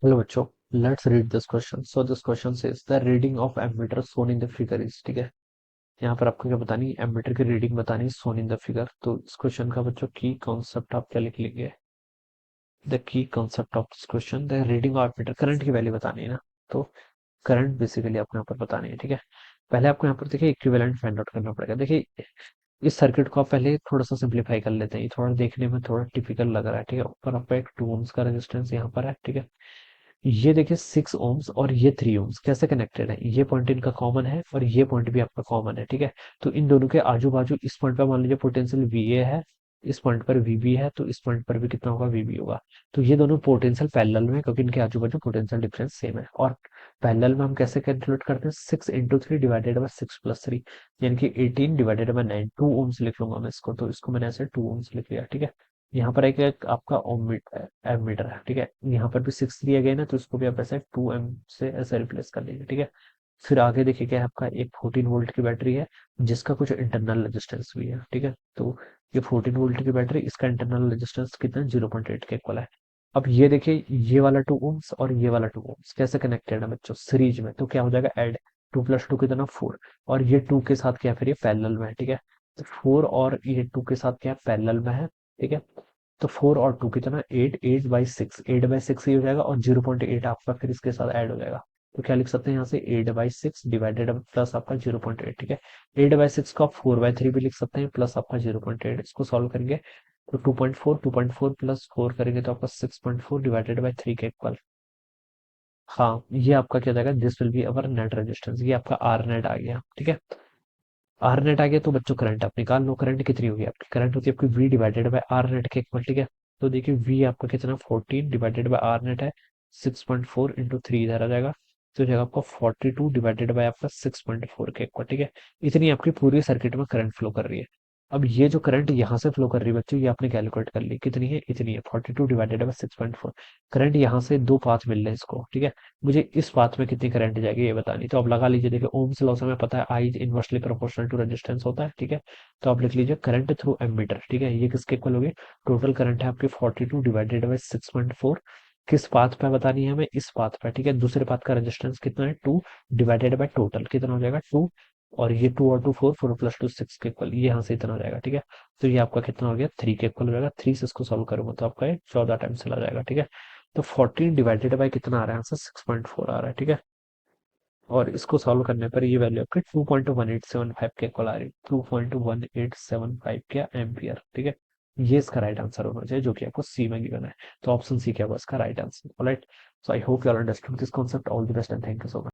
Hello बच्चों, let's read this question. So this question says the reading of ammeter shown in the figure is. ठीक है, यहाँ पर आपको क्या बतानी है? एमीटर की रीडिंग बतानी है सोन इन द फिगर। तो इस क्वेश्चन का बच्चों की कॉन्सेप्ट आप क्या लिख लेंगे? The key concept of this question, the reading of ammeter, current की वैल्यू बतानी है ना। तो करंट बेसिकली आपको यहाँ पर बतानी है। ठीक है, पहले आपको यहाँ पर देखिए इक्विवेलेंट फाइंड आउट करना पड़ेगा। देखिए इस सर्किट को आप पहले थोड़ा सा सिंप्लीफाई कर लेते हैं। ये थोड़ा देखने में थोड़ा टिपिकल लग रहा है। ठीक है, ऊपर आपका एक 2 ओम्स का रेजिस्टेंस यहाँ पर है। ठीक है, ये देखिए 6 ओम्स और ये 3 ओम्स कैसे कनेक्टेड है? ये पॉइंट इनका कॉमन है और ये पॉइंट भी आपका कॉमन है। ठीक है, तो इन दोनों के आजू बाजू इस पॉइंट पर मान लीजिए पोटेंशियल VA है, इस पॉइंट पर VB है, तो इस पॉइंट पर भी कितना होगा? VB होगा। तो ये दोनों पोटेंशियल पैरेलल में, क्योंकि इनके आजू बाजू पोटेंशियल डिफरेंस सेम है। और पैरेलल में हम कैसे कैलकुलेट करते हैं? 6 × 3 डिवाइडेड बाय 6 + 3, यानी कि 18 डिवाइडेड बाय 9। 2 ओम्स लिख लूंगा मैं इसको, तो इसको मैंने ऐसे 2 ओम्स लिख लिया। ठीक है, यहाँ पर एक आपका एमीटर है। ठीक है, यहाँ पर भी 6 दिया गया है ना, तो इसको भी आप ऐसे 2 M से ऐसे रिप्लेस कर लीजिए। ठीक है, फिर आगे देखिए क्या है, आपका एक 14 वोल्ट की बैटरी है जिसका कुछ इंटरनल रेजिस्टेंस भी है। ठीक है, तो ये 14 वोल्ट की बैटरी, इसका इंटरनल रेजिस्टेंस कितना? 0.8 के इक्वल है। अब ये देखिए ये वाला 2 ओम्स और ये वाला 2 ओम्स कैसे कनेक्टेड है बच्चों? सीरीज में। तो क्या हो जाएगा? ऐड 2 + 2 कितना? 4। और ये 2 के साथ क्या है? फिर ये पैरेलल में है। ठीक है, तो 4 और ये 2 के साथ क्या है? पैरेलल में है। ठीक है, तो 4 और 2 कितना? 8। 8/6, 8/6 ही हो जाएगा और 0.8 आपका फिर इसके साथ ऐड हो जाएगा। तो क्या लिख सकते हैं यहाँ से? 8/6 डिवाइडेड प्लस आपका 0.8। ठीक है, 8/6 को आप 4/3 भी लिख सकते हैं, प्लस आपका 0.8। इसको सॉल्व करेंगे तो 2.4, 2.4 प्लस 4 करेंगे तो आपका 6.4 डिवाइडेड बाई 3 के इक्वल। हाँ, ये आपका क्या जाएगा? This will be our net resistance. ये आपका आर नेट आ गया। ठीक है, आर नेट आ गया तो बच्चों करंट आप निकाल लो। करंट कितनी होगी आपकी? करंट होती है आपकी V divided by R net के इक्वल। ठीक है, तो देखिए V आपका कितना? 14 डिवाइडेड बाय आर नेट है 6.4 इंटू 3 इधर आ जाएगा, तो हो जाएगा आपका 42 डिवाइडेड बाय आपका 6.4 के इक्वल। ठीक है, इतनी आपकी पूरी सर्किट में करंट फ्लो कर रही है। अब ये जो करंट यहाँ से फ्लो कर रही है बच्चों, ये आपने कैलकुलेट कर ली कितनी है? इतनी है 42 डिवाइडेड बाय 6.4। करंट यहाँ से दो पाथ मिल रहे हैं इसको। ठीक है, मुझे इस पाथ में कितनी करंट जाएगी ये बतानी। तो आप लगा लीजिए, देखिए ओम्स लॉ से हमें पता है I inversely proportional to resistance होता है। ठीक है, तो आप लिख लीजिए करंट थ्रू एमीटर। ठीक है, ये किसके इक्वल होगी? टोटल करंट है आपकी 42 डिवाइडेड बाय 6.4। किस पाथ पे बतानी है हमें? इस पाथ पे। ठीक है, दूसरे पाथ का रेजिस्टेंस कितना है? 2 डिवाइडेड बाय टोटल कितना हो जाएगा? 2। और ये 2 और 2 4, 4 + 2 6 के इक्वल, ये यहाँ से इतना हो जाएगा। ठीक है, तो ये आपका कितना हो गया? 3 के इक्वल हो जाएगा। 3 से इसको सॉल्व करूंगा तो आपका ये 14 टाइम चला जाएगा। ठीक है, तो 14 डिवाइडेड बाय कितना आ रहा है आंसर? 6.4 आ रहा है। ठीक है, और इसको सॉल्व करने पर ये वैल्यू आपकी 2.1875 के इक्वल आ रही है। 2.1875 क्या एम्पियर। ठीक है, ये इसका राइट आंसर होना चाहिए, जो कि आपको सी में गिवन है। तो ऑप्शन सी क्या होगा इसका right answer? Alright, so I hope you all understood this concept. All the best and thank you so much.